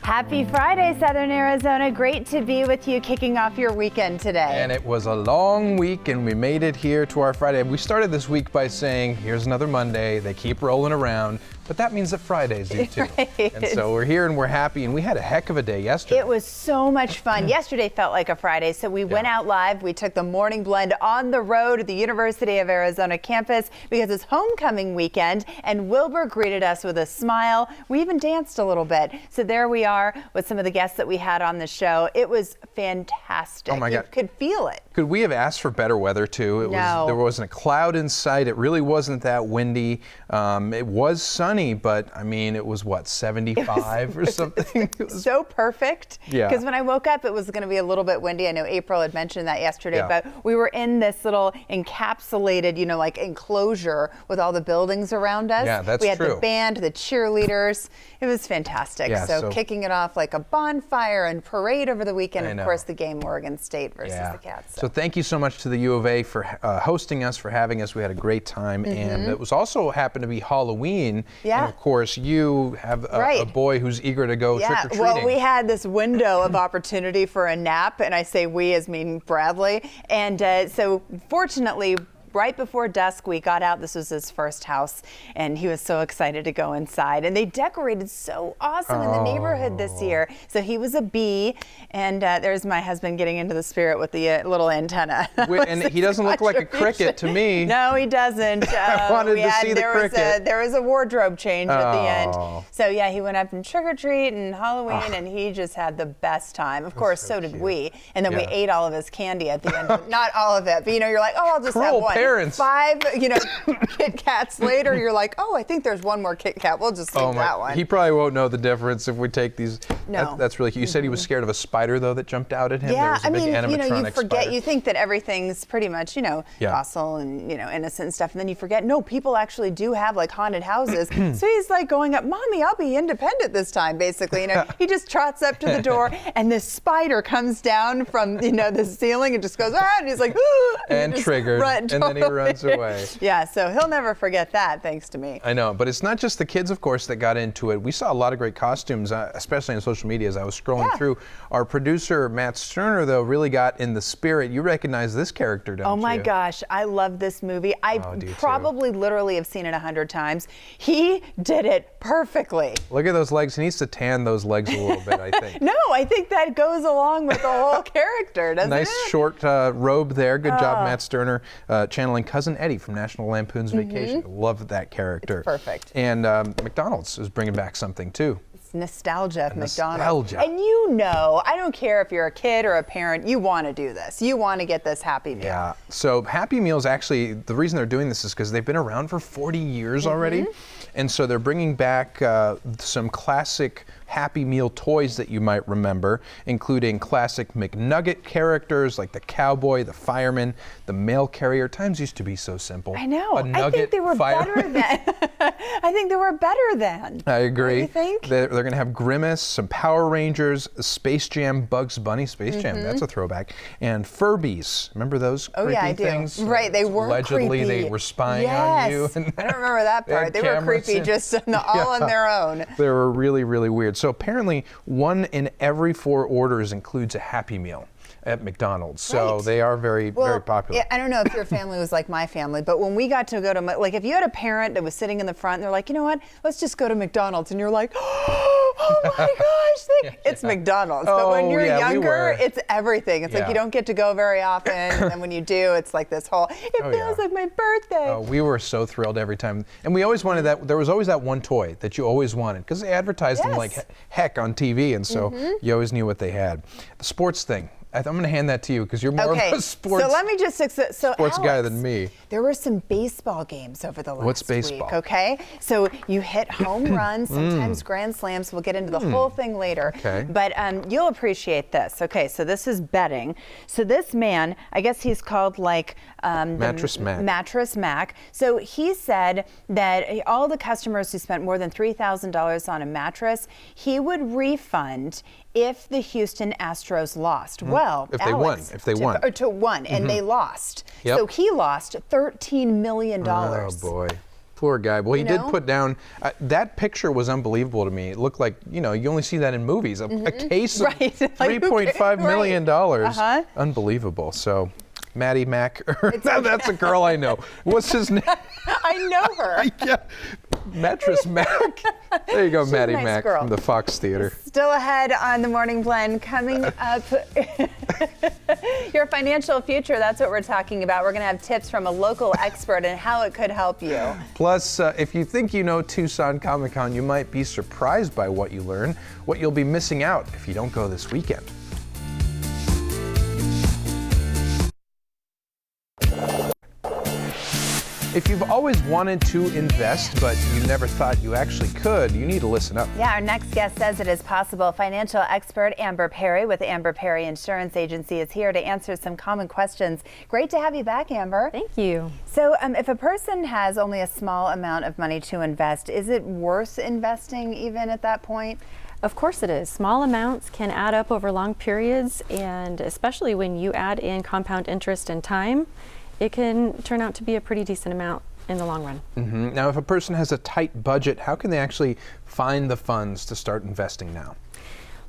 Happy Friday, Southern Arizona. Great to be with you kicking off your weekend today. And it was a long week and we made it here to our Friday. We started this week by saying, here's another Monday. They keep rolling around. But that means that Fridays do too. Right. And so we're here and we're happy, and we had a heck of a day yesterday. It was so much fun. Yesterday felt like a Friday, so we went out live. We took the Morning Blend on the road at the University of Arizona campus because it's homecoming weekend, and Wilbur greeted us with a smile. We even danced a little bit. So there we are with some of the guests that we had on the show. It was fantastic. Oh my God. You could feel it. Could we have asked for better weather too? There wasn't a cloud in sight. It really wasn't that windy. It was sunny, but I mean, it was what, 75 or something? It was so perfect. Yeah. Because when I woke up, it was going to be a little bit windy. I know April had mentioned that yesterday, but we were in this little encapsulated, like enclosure with all the buildings around us. Yeah, that's We had true. the band, the cheerleaders. It was fantastic. Yeah, so kicking it off like a bonfire and parade over the weekend. Of course, the game Oregon State versus the Cats. So thank you so much to the U of A for hosting us, for having us. We had a great time. And it was also happened to be Halloween. Yeah. And of course, you have a boy who's eager to go trick-or-treating. Well, we had this window of opportunity for a nap, and I say we as mean Bradley. And so fortunately, right before dusk, we got out. This was his first house, and he was so excited to go inside. And they decorated so awesome in the neighborhood this year. So he was a bee, and there's my husband getting into the spirit with the little antenna. And he doesn't look like a cricket to me. No, he doesn't. I wanted to see the cricket. There was a wardrobe change at the end. So yeah, he went up and trick-or-treat and Halloween, and he just had the best time. Of course, so did we. And then we ate all of his candy at the end. Not all of it, but you're like, oh, I'll just have one. Parents. 5, Kit Kats later, you're like, oh, I think there's one more Kit Kat. We'll just leave that one. He probably won't know the difference if we take these. No. That's really cute. You said he was scared of a spider, though, that jumped out at him. Yeah, There was a big animatronic you forget. spider. You think that everything's pretty much, docile and, innocent and stuff. And then you forget, no, people actually do have like haunted houses. So he's like going up, Mommy, I'll be independent this time, basically. He just trots up to the door and this spider comes down from, the ceiling and just goes, and he's like, and triggered. And then he runs away. Yeah, so he'll never forget that, thanks to me. I know, but it's not just the kids, of course, that got into it. We saw a lot of great costumes, especially on social media as I was scrolling through. Our producer, Matt Sterner, though, really got in the spirit. You recognize this character, don't you? Oh my gosh, I love this movie. I probably literally have seen it 100 times. He did it perfectly. Look at those legs. He needs to tan those legs a little bit, I think. No, I think that goes along with the whole character, doesn't it? Nice short robe there. Good job, Matt Sterner, channeling Cousin Eddie from National Lampoon's Vacation. Love that character. It's perfect. And McDonald's is bringing back something too. It's nostalgia of McDonald's. Nostalgia. And I don't care if you're a kid or a parent, you want to do this. You want to get this Happy Meal. Yeah. So Happy Meals, actually, the reason they're doing this is because they've been around for 40 years already. And so they're bringing back some classic Happy Meal toys that you might remember, including classic McNugget characters like the cowboy, the fireman, the mail carrier. Times used to be so simple. I know. I think they were better than. I think they were better than. I agree. What do you think? They're going to have Grimace, some Power Rangers, Space Jam, Bugs Bunny, Space Jam, that's a throwback, and Furbies. Remember those creepy I do. things? Right, they were Allegedly, creepy. they were spying on you. I don't remember that part. They were creepy just all on their own. They were really, really weird. So apparently, 1 in every 4 orders includes a Happy Meal at McDonald's. So they are very popular. I don't know if your family was like my family, but when we got to go to, like if you had a parent that was sitting in the front and they're like, you know what, let's just go to McDonald's. And you're like, oh my gosh, it's McDonald's. But when you're younger, it's everything. It's like you don't get to go very often. And then when you do, it's like this whole, it feels like my birthday. Oh, we were so thrilled every time. And we always wanted that. There was always that one toy that you always wanted because they advertised them like heck on TV. And so you always knew what they had. The sports thing. I'm going to hand that to you because you're more of a sports, so let me just sports guy than me. There were some baseball games over the last What's baseball? week, okay? So you hit home runs, sometimes grand slams. We'll get into the whole thing later. Okay. But you'll appreciate this. Okay, so this is betting. So this man, I guess he's called like Mattress Mac. Mattress Mac. So he said that all the customers who spent more than $3,000 on a mattress, he would refund if the Houston Astros lost. Well, if they won, and they lost. Yep. So he lost $13 million. Oh boy. Poor guy. Well, he You did know? put down, that picture was unbelievable to me. It looked like, you only see that in movies. A case of Right. $3.5 million. Uh-huh. Unbelievable. So, Maddie Mac, that's a girl I know. What's his name? I know her. Yeah. Mattress Mac. There you go, She's a Maddie nice Mac girl. from the Fox Theater. Still ahead on the Morning Blend. Coming up, your financial future. That's what we're talking about. We're going to have tips from a local expert and how it could help you. Plus, if you think you know Tucson Comic Con, you might be surprised by what you learn, what you'll be missing out if you don't go this weekend. If you've always wanted to invest, but you never thought you actually could, you need to listen up. Yeah, our next guest says it is possible. Financial expert Amber Perry with Amber Perry Insurance Agency is here to answer some common questions. Great to have you back, Amber. Thank you. So if a person has only a small amount of money to invest, is it worth investing even at that point? Of course it is. Small amounts can add up over long periods, and especially when you add in compound interest and time, it can turn out to be a pretty decent amount in the long run. Mm-hmm. Now, if a person has a tight budget, how can they actually find the funds to start investing now?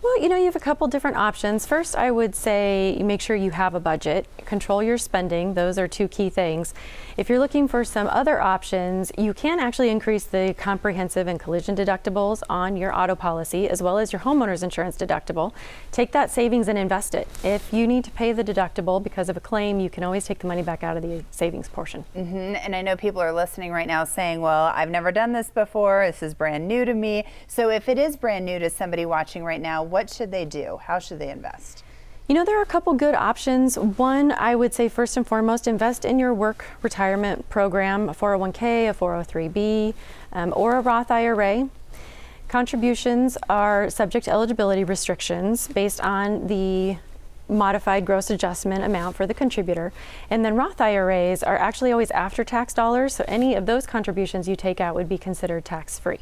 Well, you have a couple different options. First, I would say you make sure you have a budget, control your spending. Those are two key things. If you're looking for some other options, you can actually increase the comprehensive and collision deductibles on your auto policy, as well as your homeowner's insurance deductible. Take that savings and invest it. If you need to pay the deductible because of a claim, you can always take the money back out of the savings portion. Mm-hmm. And I know people are listening right now saying, well, I've never done this before. This is brand new to me. So if it is brand new to somebody watching right now, what should they do? How should they invest? There are a couple good options. One, I would say first and foremost, invest in your work retirement program, a 401k, a 403b, or a Roth IRA. Contributions are subject to eligibility restrictions based on the modified gross adjustment amount for the contributor. And then Roth IRAs are actually always after-tax dollars, so any of those contributions you take out would be considered tax-free.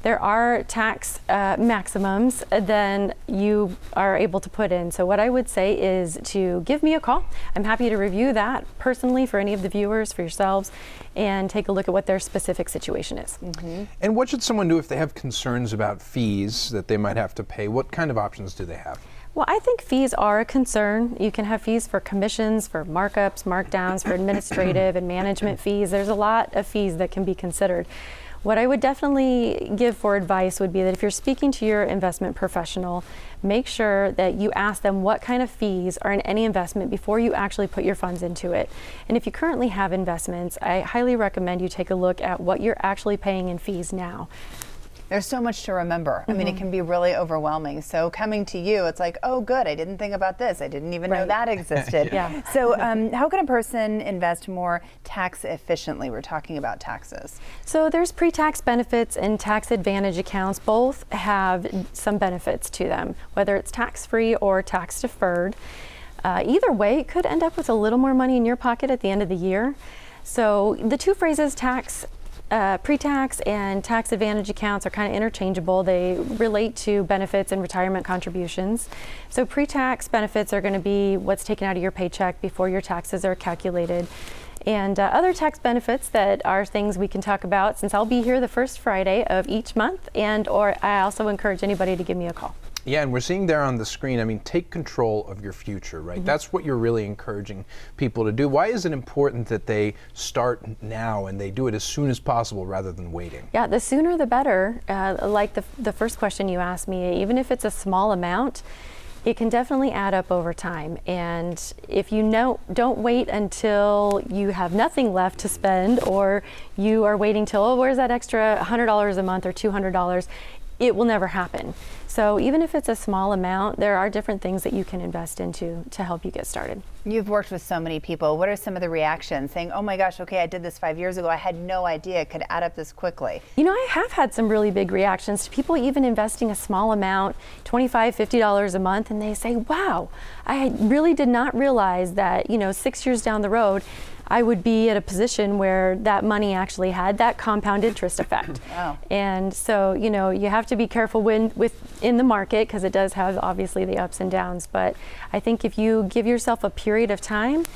There are tax maximums then you are able to put in. So what I would say is to give me a call. I'm happy to review that personally for any of the viewers, for yourselves, and take a look at what their specific situation is. Mm-hmm. And what should someone do if they have concerns about fees that they might have to pay? What kind of options do they have? Well, I think fees are a concern. You can have fees for commissions, for markups, markdowns, for administrative and management fees. There's a lot of fees that can be considered. What I would definitely give for advice would be that if you're speaking to your investment professional, make sure that you ask them what kind of fees are in any investment before you actually put your funds into it. And if you currently have investments, I highly recommend you take a look at what you're actually paying in fees now. There's so much to remember. I mean, it can be really overwhelming. So coming to you, it's like, oh, good, I didn't think about this. I didn't even know that existed. Yeah. So how can a person invest more tax efficiently? We're talking about taxes. So there's pre-tax benefits and tax advantage accounts. Both have some benefits to them, whether it's tax-free or tax deferred. Either way, it could end up with a little more money in your pocket at the end of the year. So the two phrases, pre-tax and tax advantage accounts, are kind of interchangeable. They relate to benefits and retirement contributions. So pre-tax benefits are going to be what's taken out of your paycheck before your taxes are calculated. And other tax benefits that are things we can talk about, since I'll be here the first Friday of each month, or I also encourage anybody to give me a call. Yeah, and we're seeing there on the screen, I mean, take control of your future, right? Mm-hmm. That's what you're really encouraging people to do. Why is it important that they start now and they do it as soon as possible rather than waiting? Yeah, the sooner the better. Like the first question you asked me, even if it's a small amount, it can definitely add up over time. And if you don't wait until you have nothing left to spend, or you are waiting till, oh, where's that extra $100 a month or $200? It will never happen. So even if it's a small amount, there are different things that you can invest into to help you get started. You've worked with so many people. What are some of the reactions saying, oh my gosh, okay, I did this 5 years ago. I had no idea it could add up this quickly? I have had some really big reactions to people even investing a small amount, $25, $50 a month, and they say, wow, I really did not realize that, 6 years down the road, I would be at a position where that money actually had that compound interest effect. Wow. And so, you have to be careful in the market, because it does have obviously the ups and downs. But I think if you give yourself a period of time,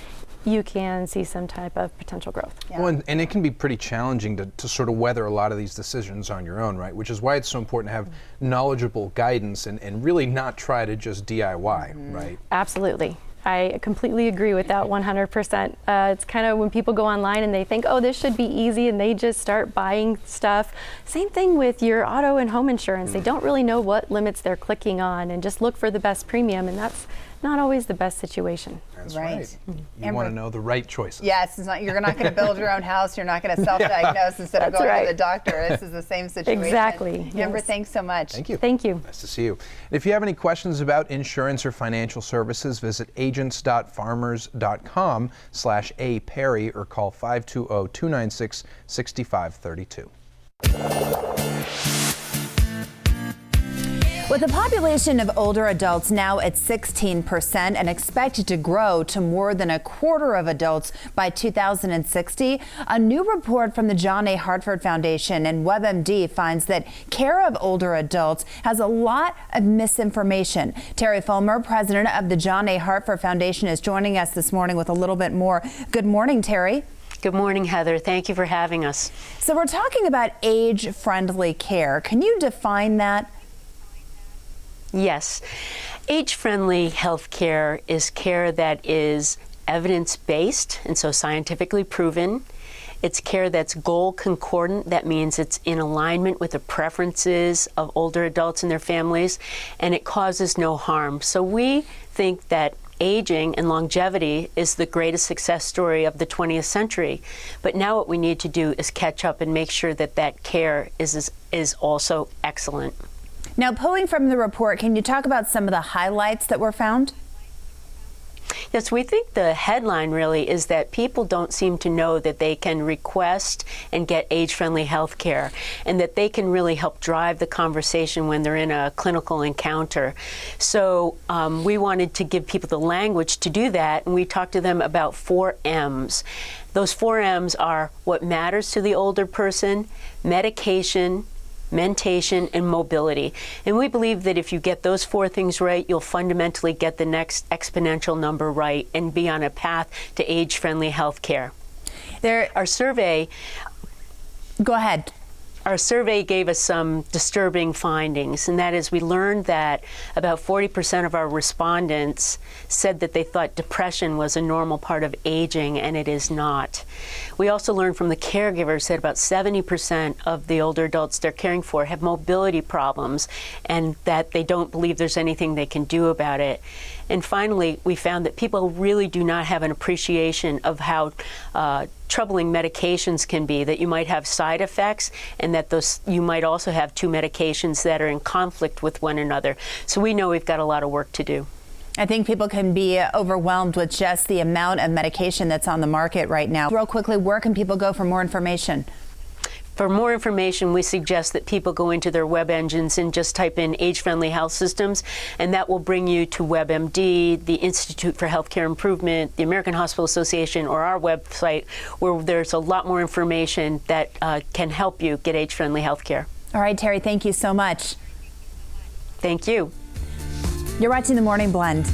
you can see some type of potential growth. Yeah. Well, and it can be pretty challenging to sort of weather a lot of these decisions on your own, right? Which is why it's so important to have knowledgeable guidance and really not try to just DIY, right? Absolutely. I completely agree with that 100%. It's kind of when people go online and they think, oh, this should be easy, and they just start buying stuff. Same thing with your auto and home insurance. They don't really know what limits they're clicking on and just look for the best premium, and that's not always the best situation. That's Right. right. You Amber. want to know the right choices. Yes, it's not. You're not going to build your own house. You're not going to self-diagnose instead of That's going to right. the doctor. This is the same situation. Exactly, Amber, yes. thanks so much. Thank you. Thank you. Nice to see you. If you have any questions about insurance or financial services, visit agents.farmers.com/A Perry or call 520-296-6532. With the population of older adults now at 16% and expected to grow to more than a quarter of adults by 2060, a new report from the John A. Hartford Foundation and WebMD finds that care of older adults has a lot of misinformation. Terry Fulmer, president of the John A. Hartford Foundation, is joining us this morning with a little bit more. Good morning, Terry. Good morning, Heather. Thank you for having us. So we're talking about age-friendly care. Can you define that? Yes, age-friendly health care is care that is evidence-based and so scientifically proven. It's care that's goal concordant. That means it's in alignment with the preferences of older adults and their families, and it causes no harm. So we think that aging and longevity is the greatest success story of the 20th century. But now what we need to do is catch up and make sure that that care is also excellent. Now, pulling from the report, can you talk about some of the highlights that were found? Yes, we think the headline really is that people don't seem to know that they can request and get age-friendly health care, and that they can really help drive the conversation when they're in a clinical encounter. So we wanted to give people the language to do that, and we talked to them about 4 M's. Those 4 M's are what matters to the older person, medication, mentation, and mobility. And we believe that if you get those 4 things right, you'll fundamentally get the next exponential number right and be on a path to age-friendly health care. Our survey Go ahead. Our survey gave us some disturbing findings, and that is we learned that about 40% of our respondents said that they thought depression was a normal part of aging, and it is not. We also learned from the caregivers that about 70% of the older adults they're caring for have mobility problems, and that they don't believe there's anything they can do about it. And finally, we found that people really do not have an appreciation of how troubling medications can be, that you might have side effects, and that you might also have 2 medications that are in conflict with one another. So we know we've got a lot of work to do. I think people can be overwhelmed with just the amount of medication that's on the market right now. Real quickly, where can people go for more information? For more information, we suggest that people go into their web engines and just type in age-friendly health systems, and that will bring you to WebMD, the Institute for Healthcare Improvement, the American Hospital Association, or our website, where there's a lot more information that can help you get age-friendly health care. All right, Terry, thank you so much. Thank you. You're watching The Morning Blend.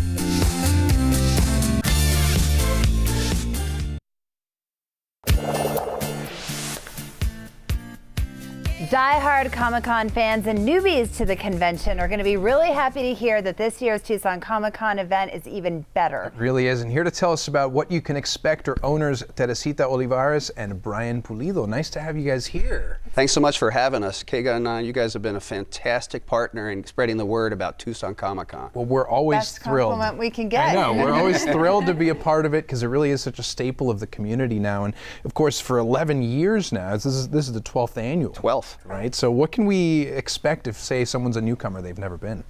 Die-hard Comic-Con fans and newbies to the convention are going to be really happy to hear that this year's Tucson Comic-Con event is even better. It really is. And here to tell us about what you can expect are owners Teresita Olivares and Brian Pulido. Nice to have you guys here. Thanks so much for having us. KGUN9, you guys have been a fantastic partner in spreading the word about Tucson Comic-Con. Well, we're always Best thrilled. compliment we can get. I know. We're always thrilled to be a part of it because it really is such a staple of the community now. And of course, for 11 years now, this is the 12th annual. 12th. Right? So what can we expect if, say, someone's a newcomer, they've never been?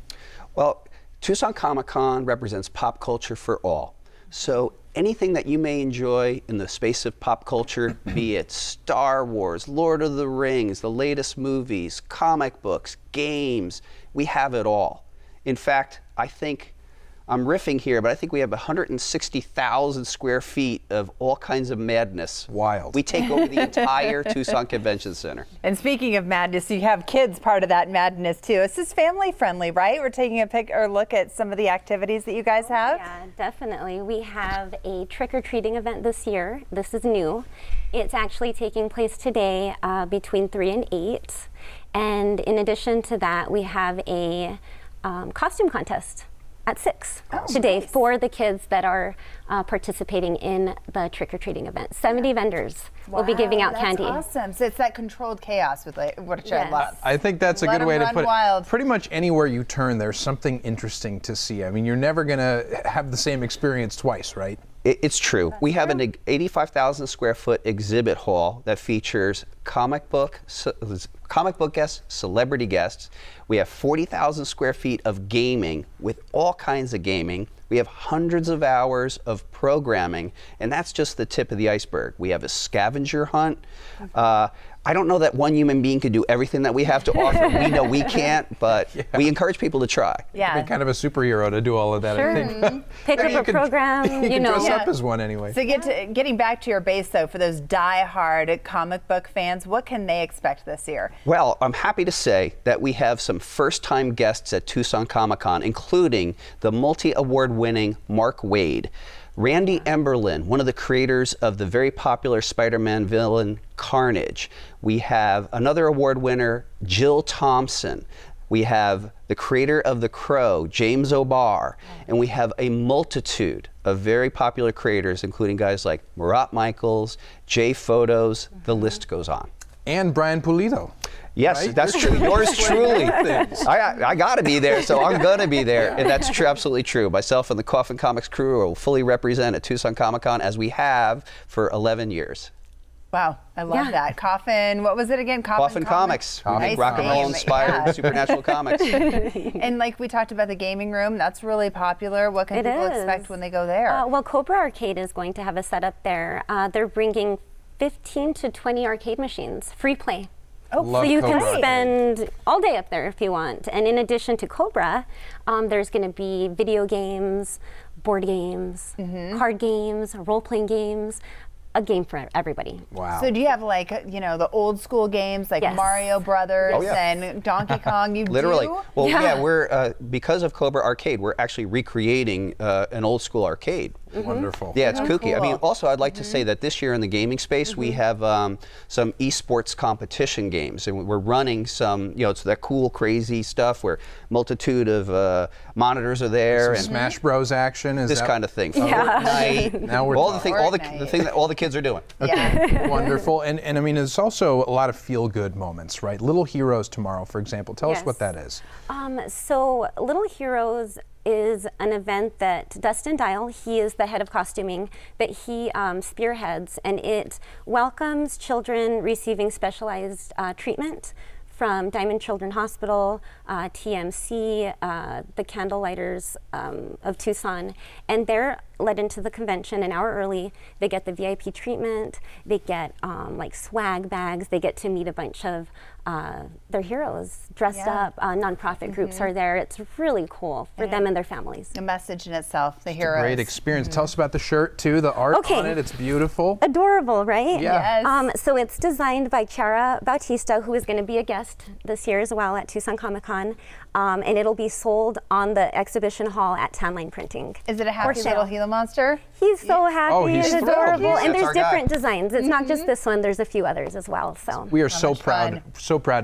Well, Tucson Comic-Con represents pop culture for all. So anything that you may enjoy in the space of pop culture, be it Star Wars, Lord of the Rings, the latest movies, comic books, games, we have it all. In fact, I think I'm riffing here, but I think we have 160,000 square feet of all kinds of madness. Wild. We take over the entire Tucson Convention Center. And speaking of madness, you have kids part of that madness too. This is family friendly, right? We're taking a look at some of the activities that you guys have. Yeah, definitely. We have a trick-or-treating event this year. This is new. It's actually taking place today between 3 and 8. And in addition to that, we have a costume contest at 6 today for the kids that are participating in the trick-or-treating event. 70 vendors will be giving out candy. That's awesome. So it's that controlled chaos with which I Yes. love. I think that's a Let good 'em way to run put wild. it. Pretty much anywhere you turn, there's something interesting to see. I mean, you're never going to have the same experience twice, right? It's true. We have an 85,000 square foot exhibit hall that features comic book guests, celebrity guests. We have 40,000 square feet of gaming with all kinds of gaming. We have hundreds of hours of programming, and that's just the tip of the iceberg. We have a scavenger hunt. I don't know that one human being could do everything that we have to offer. We know we can't, but we encourage people to try. Yeah. Be kind of a superhero to do all of that, I think. Pick You up a could- program, You can know. dress up as one anyway. So getting back to your base though, for those die-hard comic book fans, what can they expect this year? Well, I'm happy to say that we have some first-time guests at Tucson Comic-Con, including the multi-award winning Mark Waid. Randy Emberlin, one of the creators of the very popular Spider-Man villain Carnage. We have another award winner, Jill Thompson. We have the creator of The Crow, James O'Barr. And we have a multitude of very popular creators, including guys like Murat Michaels, Jay Photos, the list goes on. And Brian Pulido. Yes, Right? that's true. Yours truly. Things. I got to be there, so I'm going to be there. And that's true, absolutely true. Myself and the Coffin Comics crew will fully represent at Tucson Comic-Con as we have for 11 years. Wow, I love Yeah. that. Coffin, what was it again? Coffin Comics. We Nice make rock and roll name. inspired Yeah. supernatural comics. And like we talked about the gaming room, that's really popular. What can It people is. expect when they go there? Well, Cobra Arcade is going to have a setup there. They're bringing 15 to 20 arcade machines, free play. Love So you Cobra. can spend all day up there if you want. And in addition to Cobra, there's going to be video games, board games, card games, role-playing games, a game for everybody. Wow. So do you have like, the old school games like Yes. Mario Brothers Oh, yeah. and Donkey Kong? You Literally. do? Well, Yeah. yeah, we're because of Cobra Arcade, we're actually recreating an old school arcade. Wonderful. Yeah, it's kooky. I mean, Cool. also, I'd like to say that this year in the gaming space, we have some esports competition games, and we're running some, it's that cool, crazy stuff where multitude of monitors are there Some and Smash Bros. Action is this that- kind of thing. Yeah. Fortnite, Now we're all the talking. thing, the thing that all the kids are doing. Yeah. Wonderful. And I mean, there's also a lot of feel-good moments, right? Little Heroes tomorrow, for example. Tell us Yes. what that is. So Little Heroes is an event that Dustin Dial, he is the head of costuming, that he spearheads, and it welcomes children receiving specialized treatment from Diamond Children's Hospital, TMC, the Candlelighters of Tucson, and they're led into the convention an hour early. They get the VIP treatment, they get like swag bags, they get to meet a bunch of their heroes dressed Yeah. up. Nonprofit groups are there. It's really cool for them and their families. A message in itself, the heroes. Great experience. Tell us about the shirt, too. The art Okay. on it. It's beautiful. Adorable, right? Yeah. Yes. So it's designed by Chiara Bautista, who is going to be a guest this year as well at Tucson Comic-Con, and it'll be sold on the exhibition hall at Tanline Printing. Is it a for happy sale. little Gila monster? He's so happy Oh, he's and thrilled. adorable, Yes, and that's there's our guy. different designs. It's not just this one. There's a few others as well. So We are so much proud, fun.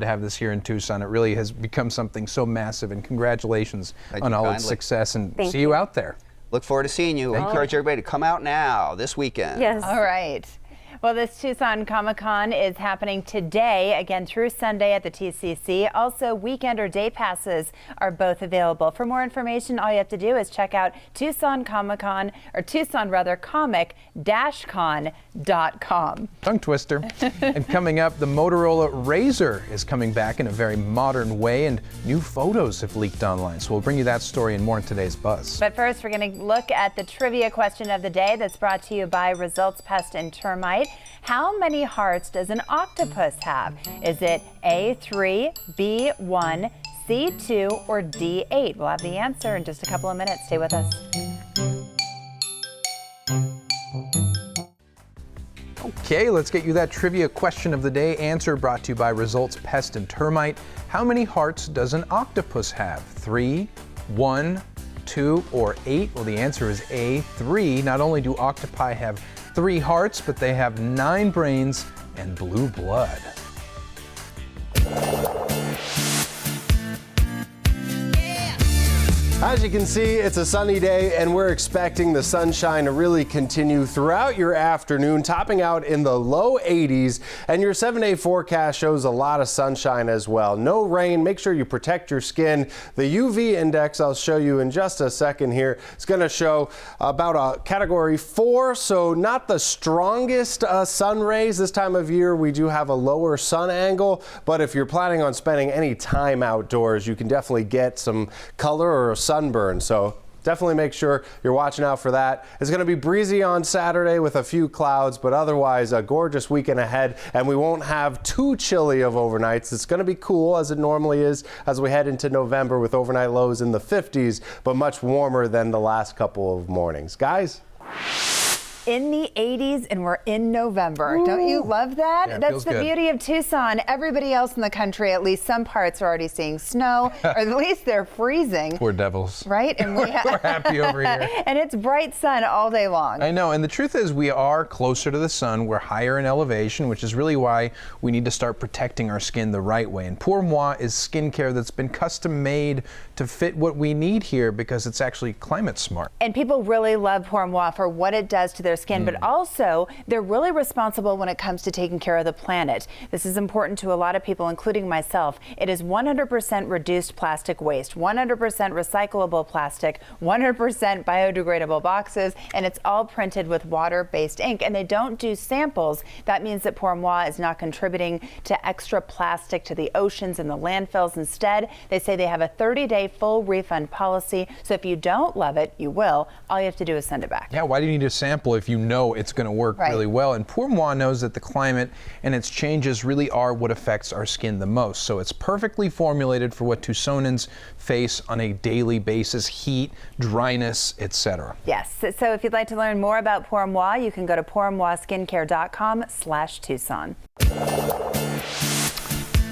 to have this here in Tucson. It really has become something so massive, and congratulations Thank on you all its kindly. success, and Thank see you you. out there. Look forward to seeing you. Encourage everybody to come out now this weekend. yes. All right. Well, this Tucson Comic-Con is happening today, again through Sunday at the TCC. Also, weekend or day passes are both available. For more information, all you have to do is check out Tucson Comic-Con, or Tucson-comic.com. Tongue twister. And coming up, the Motorola Razr is coming back in a very modern way, and new photos have leaked online. So we'll bring you that story and more in today's Buzz. But first, we're going to look at the trivia question of the day that's brought to you by Results Pest and Termite. How many hearts does an octopus have? Is it A, 3, B, 1, C2 or D8? We'll have the answer in just a couple of minutes. Stay with us. Okay, let's get you that trivia question of the day. Answer brought to you by Results Pest and Termite. How many hearts does an octopus have? 3, 1, 2, or 8? Well, the answer is A, 3. Not only do octopi have 3 hearts, but they have 9 brains and blue blood. As you can see, it's a sunny day and we're expecting the sunshine to really continue throughout your afternoon, topping out in the low 80s, and your 7-day forecast shows a lot of sunshine as well. No rain. Make sure you protect your skin. The UV index, I'll show you in just a second here, is going to show about a category 4, so not the strongest sun rays. This time of year we do have a lower sun angle, but if you're planning on spending any time outdoors, you can definitely get some color or sunburn, so definitely make sure you're watching out for that. It's going to be breezy on Saturday with a few clouds, but otherwise a gorgeous weekend ahead, and we won't have too chilly of overnights. It's going to be cool as it normally is as we head into November with overnight lows in the 50s, but much warmer than the last couple of mornings. Guys? In the 80s, and we're in November. Ooh. Don't you love that? Yeah, that's the beauty of Tucson. Everybody else in the country, at least some parts, are already seeing snow, or at least they're freezing. Poor devils. Right? And we're happy over here. And it's bright sun all day long. I know, and the truth is we are closer to the sun. We're higher in elevation, which is really why we need to start protecting our skin the right way. And Pour Moi is skincare that's been custom made to fit what we need here because it's actually climate smart. And people really love Pour Moi for what it does to their skin, but also they're really responsible when it comes to taking care of the planet. This is important to a lot of people, including myself. It is 100% reduced plastic waste, 100% recyclable plastic, 100% biodegradable boxes, and it's all printed with water-based ink. And they don't do samples. That means that Pour Moi is not contributing to extra plastic to the oceans and the landfills. Instead, they say they have a 30-day full refund policy. So if you don't love it, you will. All you have to do is send it back. Yeah, why do you need a sample if you know it's going to work really well? And Pour Moi knows that the climate and its changes really are what affects our skin the most. So it's perfectly formulated for what Tucsonans face on a daily basis: heat, dryness, etc. Yes. So if you'd like to learn more about Pour Moi, you can go to pourmoiskincare.com/Tucson.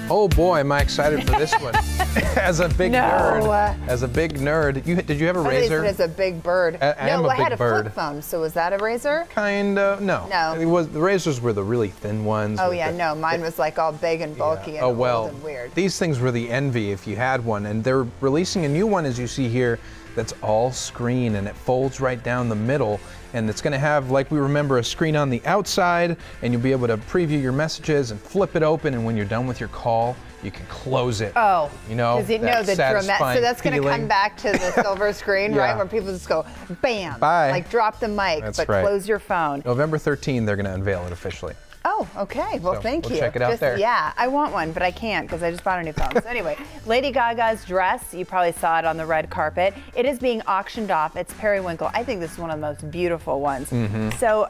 Oh boy, am I excited for this one. As a big nerd. Did you have a razor? As a big bird. I am a I had big a bird. flip phone, so was that a razor? Kind of, no. No. The razors were the really thin ones. Oh yeah, no, mine was like all big and bulky and old and weird. These things were the envy if you had one, and they're releasing a new one, as you see here, that's all screen, and it folds right down the middle, and it's going to have, like we remember, a screen on the outside, and you'll be able to preview your messages and flip it open, and when you're done with your call, you can close it. Oh, you know, the dramatic. So that's going to come back to the silver screen, Yeah. right, where people just go, bam, Bye. like drop the mic, That's but right. close your phone. November 13th, they're going to unveil it officially. Oh, okay. Well, So thank we'll you. check it out there. Yeah, I want one, but I can't because I just bought a new phone. So anyway, Lady Gaga's dress, you probably saw it on the red carpet. It is being auctioned off. It's periwinkle. I think this is one of the most beautiful ones. Mm-hmm. So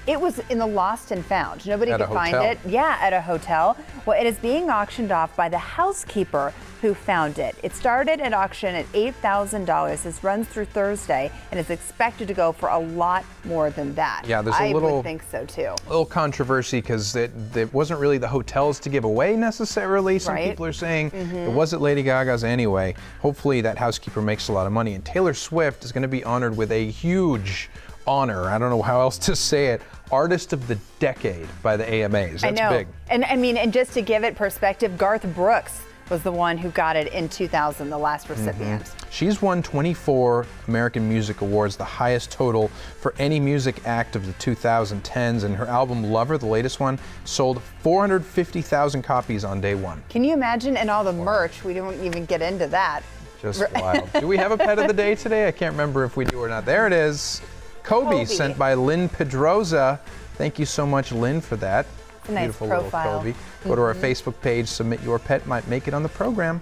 it was in the lost and found. Nobody At a could find hotel. it. Yeah, at a hotel. Well, it is being auctioned off by the housekeeper who found it. It started at auction at $8,000. This runs through Thursday and is expected to go for a lot more than that. Yeah, there's I would think so too. A little controversy because it wasn't really the hotels to give away necessarily. Some Right. people are saying it wasn't Lady Gaga's anyway. Hopefully that housekeeper makes a lot of money. And Taylor Swift is going to be honored with a huge honor. I don't know how else to say it. Artist of the Decade by the AMAs. That's I know. big. And I mean, and just to give it perspective, Garth Brooks was the one who got it in 2000, the last recipient. She's won 24 American Music Awards, the highest total for any music act of the 2010s, and her album Lover, the latest one, sold 450,000 copies on day one. Can you imagine? And all the merch, we don't even get into that. Just wild. Do we have a pet of the day today? I can't remember if we do or not. There it is. Kobe, sent by Lynn Pedroza. Thank you so much, Lynn, for that. A nice Beautiful profile. little Kobe. Go to our Facebook page, submit your pet, might make it on the program.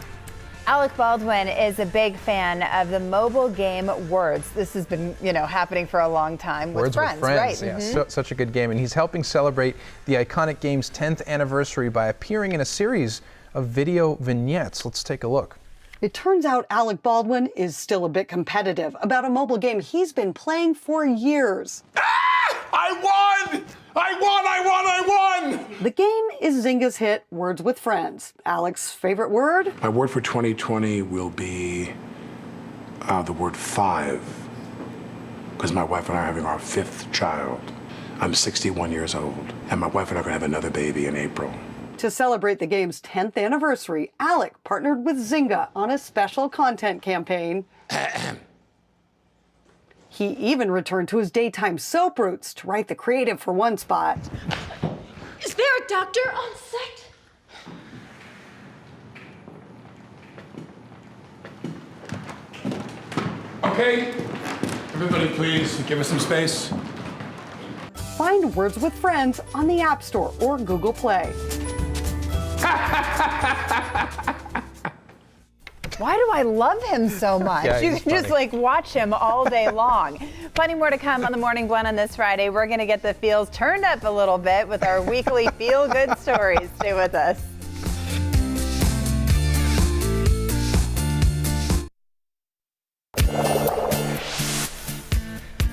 Alec Baldwin is a big fan of the mobile game Words. This has been, happening for a long time with Words friends, with right? Yeah, such a good game. And he's helping celebrate the iconic game's 10th anniversary by appearing in a series of video vignettes. Let's take a look. It turns out Alec Baldwin is still a bit competitive about a mobile game he's been playing for years. I won! I won! The game is Zynga's hit Words with Friends. Alec's favorite word? My word for 2020 will be the word 5, because my wife and I are having our 5th child. I'm 61 years old, and my wife and I are going to have another baby in April. To celebrate the game's 10th anniversary, Alec partnered with Zynga on a special content campaign. He even returned to his daytime soap roots to write the creative for one spot. Is there a doctor on set? Okay, everybody please give us some space. Find Words with Friends on the App Store or Google Play. Why do I love him so much? Yeah, You he's can just funny. watch him all day long. Plenty more to come on the Morning Blend on this Friday. We're going to get the feels turned up a little bit with our weekly feel good stories. Stay with us.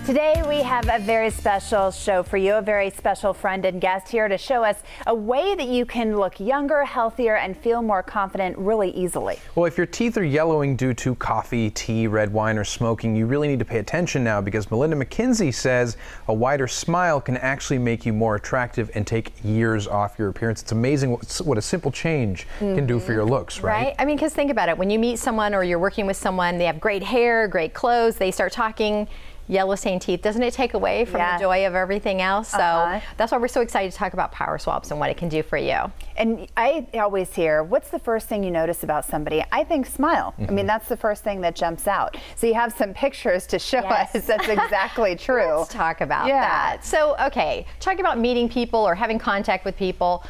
Today we have a very special show for you, a very special friend and guest here to show us a way that you can look younger, healthier, and feel more confident really easily. Well, if your teeth are yellowing due to coffee, tea, red wine, or smoking, you really need to pay attention now because Melinda McKinsey says a wider smile can actually make you more attractive and take years off your appearance. It's amazing what a simple change can do for your looks, right? I mean, because think about it. When you meet someone or you're working with someone, they have great hair, great clothes, they start talking, yellow stained teeth, doesn't it take away from the joy of everything else? So that's why we're so excited to talk about Power Swabs and what it can do for you. And I always hear, what's the first thing you notice about somebody? I think smile. I mean, that's the first thing that jumps out. So you have some pictures to show us. That's exactly true. Let's talk about that. So, okay, talking about meeting people or having contact with people,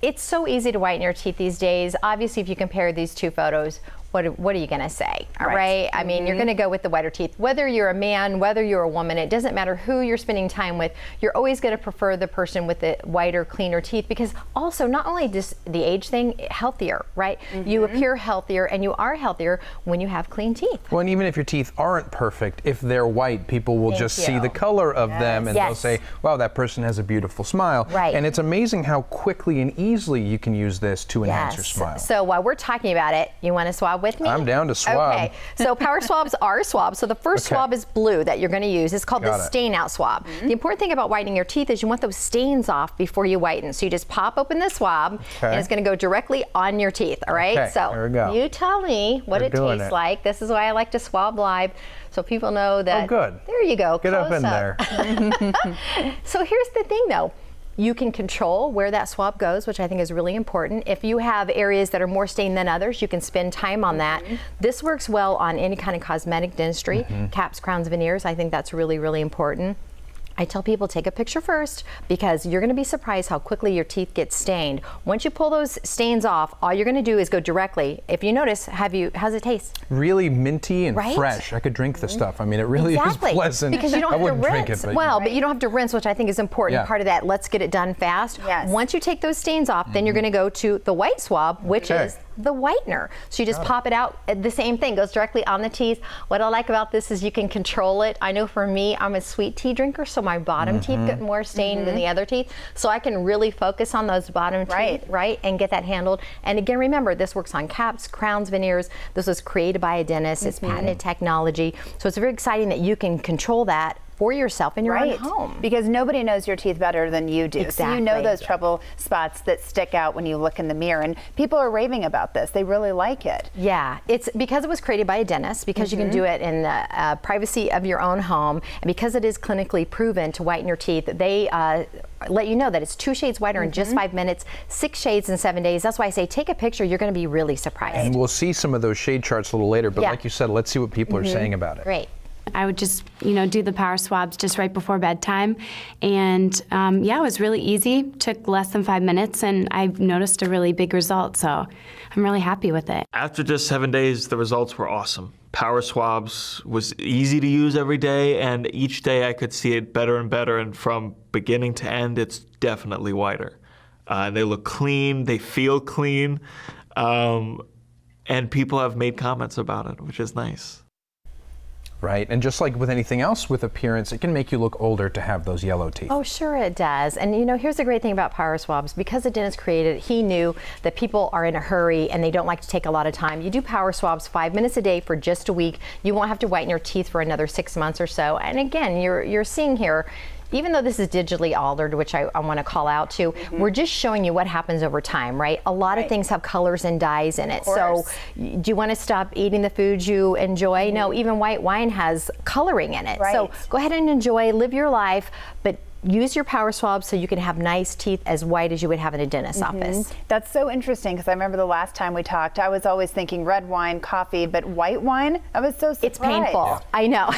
it's so easy to whiten your teeth these days. Obviously, if you compare these two photos, what are you going to say, right? I mean, you're going to go with the whiter teeth. Whether you're a man, whether you're a woman, it doesn't matter who you're spending time with, you're always going to prefer the person with the whiter, cleaner teeth because also not only just the age thing, healthier, right? You appear healthier and you are healthier when you have clean teeth. Well, and even if your teeth aren't perfect, if they're white, people will just see the color of them and they'll say, wow, that person has a beautiful smile. Right. And it's amazing how quickly and easily you can use this to enhance your smile. So while we're talking about it, you want to swab with me? I'm down to swab. Okay, so Power Swabs are swabs. So the first swab is blue that you're going to use. It's called the stain out swab. The important thing about whitening your teeth is you want those stains off before you whiten. So you just pop open the swab and it's going to go directly on your teeth, all right? So here we go. You tell me what it tastes like. This is why I like to swab live so people know that. Oh, good. There you go. Get up in there. So here's the thing though. You can control where that swab goes, which I think is really important. If you have areas that are more stained than others, you can spend time on that. This works well on any kind of cosmetic dentistry, caps, crowns, veneers. I think that's really, really important. I tell people take a picture first because you're going to be surprised how quickly your teeth get stained. Once you pull those stains off, all you're going to do is go directly. If you notice, how's it taste? Really minty and fresh. I could drink the stuff. I mean, it really is pleasant. Because you don't I have to wouldn't rinse. drink it, But you don't have to rinse, which I think is important. Part of that, let's get it done fast. Once you take those stains off, then you're going to go to the white swab, which is the whitener. So you just pop it out. The same thing goes directly on the teeth. What I like about this is you can control it. I know for me, I'm a sweet tea drinker, so my bottom teeth get more stained than the other teeth. So I can really focus on those bottom teeth, and get that handled. And again, remember, this works on caps, crowns, veneers. This was created by a dentist. It's patented technology. So it's very exciting that you can control that for yourself in your own home. Because nobody knows your teeth better than you do. Exactly. So you know those trouble spots that stick out when you look in the mirror. And people are raving about this. They really like it. Yeah, it's because it was created by a dentist, because you can do it in the privacy of your own home, and because it is clinically proven to whiten your teeth. They let you know that it's 2 shades whiter in just 5 minutes, 6 shades in 7 days. That's why I say take a picture. You're going to be really surprised. And we'll see some of those shade charts a little later, but like you said, let's see what people are saying about it. Great. I would just, do the power swabs just right before bedtime. And it was really easy, took less than 5 minutes, and I've noticed a really big result. So I'm really happy with it. After just 7 days, the results were awesome. Power Swabs was easy to use every day, and each day I could see it better and better. And from beginning to end, it's definitely whiter. They look clean, they feel clean. and people have made comments about it, which is nice. Right, and just like with anything else with appearance, it can make you look older to have those yellow teeth. Oh, sure it does. And you know, here's the great thing about Power Swabs. Because the dentist created it, he knew that people are in a hurry and they don't like to take a lot of time. You do Power Swabs 5 minutes a day for just a week. You won't have to whiten your teeth for another 6 months or so. And again, you're seeing here, even though this is digitally altered, which I want to call out to, we're just showing you what happens over time, right? A lot of things have colors and dyes in it. So do you want to stop eating the foods you enjoy? No, even white wine has coloring in it. So go ahead and enjoy, live your life, but use your Power Swab so you can have nice teeth as white as you would have in a dentist's office. That's so interesting, because I remember the last time we talked, I was always thinking red wine, coffee, but white wine, I was so surprised. It's painful. I know.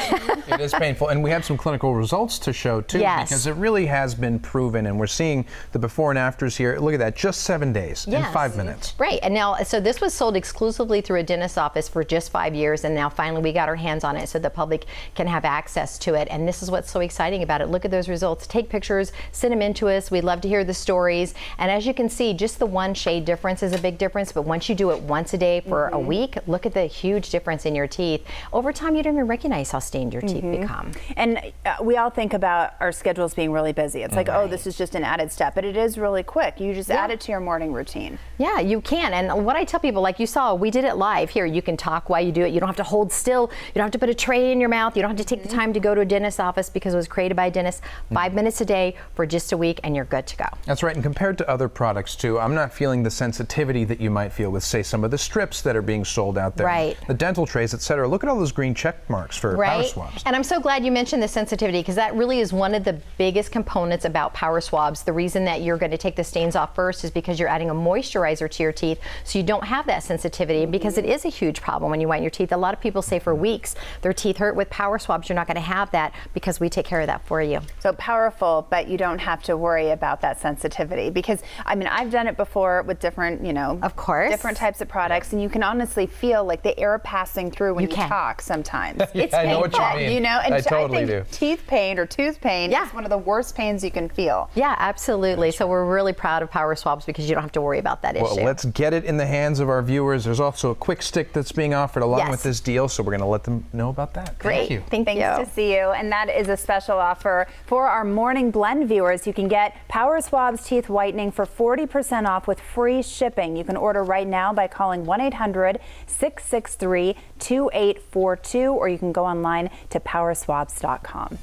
It is painful, and we have some clinical results to show too, because it really has been proven, and we're seeing the before and afters here. Look at that, just 7 days in 5 minutes. Right, and now, so this was sold exclusively through a dentist's office for just 5 years, and now finally we got our hands on it so the public can have access to it, and this is what's so exciting about it. Look at those results. Take pictures, send them in to us. We'd love to hear the stories. And as you can see, just the one shade difference is a big difference, but once you do it once a day for a week, look at the huge difference in your teeth. Over time, you don't even recognize how stained your teeth become. And we all think about our schedules being really busy. It's like, oh, this is just an added step, but it is really quick. You just add it to your morning routine. Yeah, you can. And what I tell people, like you saw, we did it live here. You can talk while you do it. You don't have to hold still. You don't have to put a tray in your mouth. You don't have to take the time to go to a dentist's office, because it was created by a dentist. 5 minutes a day for just a week, and you're good to go. That's right, and compared to other products too, I'm not feeling the sensitivity that you might feel with, say, some of the strips that are being sold out there. Right. The dental trays, etc. Look at all those green check marks for Power Swabs. And I'm so glad you mentioned the sensitivity, because that really is one of the biggest components about Power Swabs. The reason that you're going to take the stains off first is because you're adding a moisturizer to your teeth, so you don't have that sensitivity, because it is a huge problem when you whiten your teeth. A lot of people say for weeks their teeth hurt. With Power Swabs, you're not going to have that, because we take care of that for you. So powerful, but you don't have to worry about that sensitivity, because I mean, I've done it before with different, different types of products, and you can honestly feel like the air passing through when you talk sometimes. It's I know what you mean. You know, and I totally think teeth pain or tooth pain is one of the worst pains you can feel. Yeah, absolutely. So we're really proud of Power Swabs, because you don't have to worry about that issue. Well, let's get it in the hands of our viewers. There's also a quick stick that's being offered along with this deal, so we're going to let them know about that. Great. Thank you. Thanks to see you. And that is a special offer for our Morning Blend viewers. You can get Power Swabs teeth whitening for 40% off with free shipping. You can order right now by calling 1-800-663-2842, or you can go online to powerswabs.com.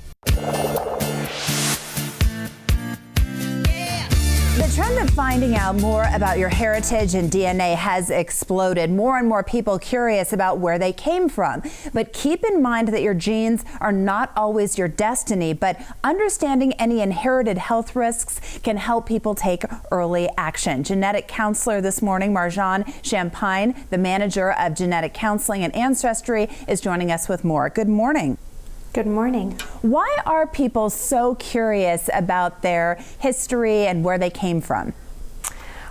The trend of finding out more about your heritage and DNA has exploded. More and more people curious about where they came from. But keep in mind that your genes are not always your destiny, but understanding any inherited health risks can help people take early action. Genetic counselor this morning, Marjan Champagne, the manager of genetic counseling and ancestry, is joining us with more. Good morning. Good morning. Why are people so curious about their history and where they came from?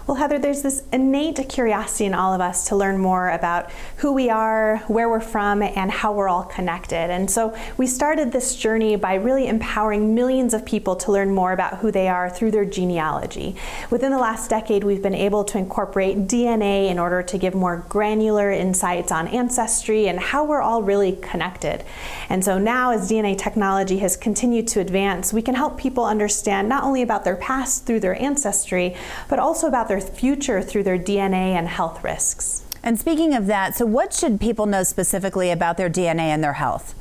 Well, Heather, there's this innate curiosity in all of us to learn more about who we are, where we're from, and how we're all connected. And so we started this journey by really empowering millions of people to learn more about who they are through their genealogy. Within the last decade, we've been able to incorporate DNA in order to give more granular insights on ancestry and how we're all really connected. And so now, as DNA technology has continued to advance, we can help people understand not only about their past through their ancestry, but also about their future through their DNA and health risks. And speaking of that, so what should people know specifically about their DNA and their health?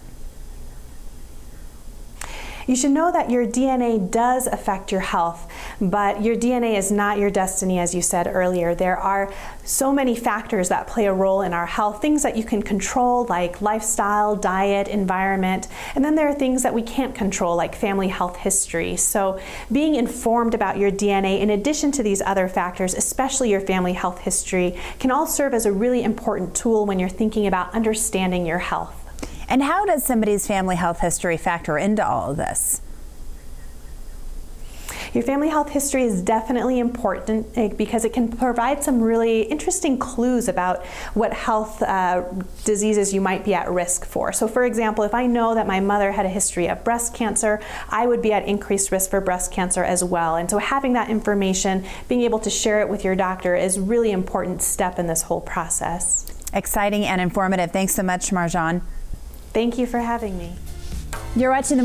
You should know that your DNA does affect your health, but your DNA is not your destiny, as you said earlier. There are so many factors that play a role in our health, things that you can control like lifestyle, diet, environment, and then there are things that we can't control like family health history. So being informed about your DNA in addition to these other factors, especially your family health history, can all serve as a really important tool when you're thinking about understanding your health. And how does somebody's family health history factor into all of this? Your family health history is definitely important because it can provide some really interesting clues about what health diseases you might be at risk for. So for example, if I know that my mother had a history of breast cancer, I would be at increased risk for breast cancer as well. And so having that information, being able to share it with your doctor is a really important step in this whole process. Exciting and informative. Thanks so much, Marjan. Thank you for having me. You're watching the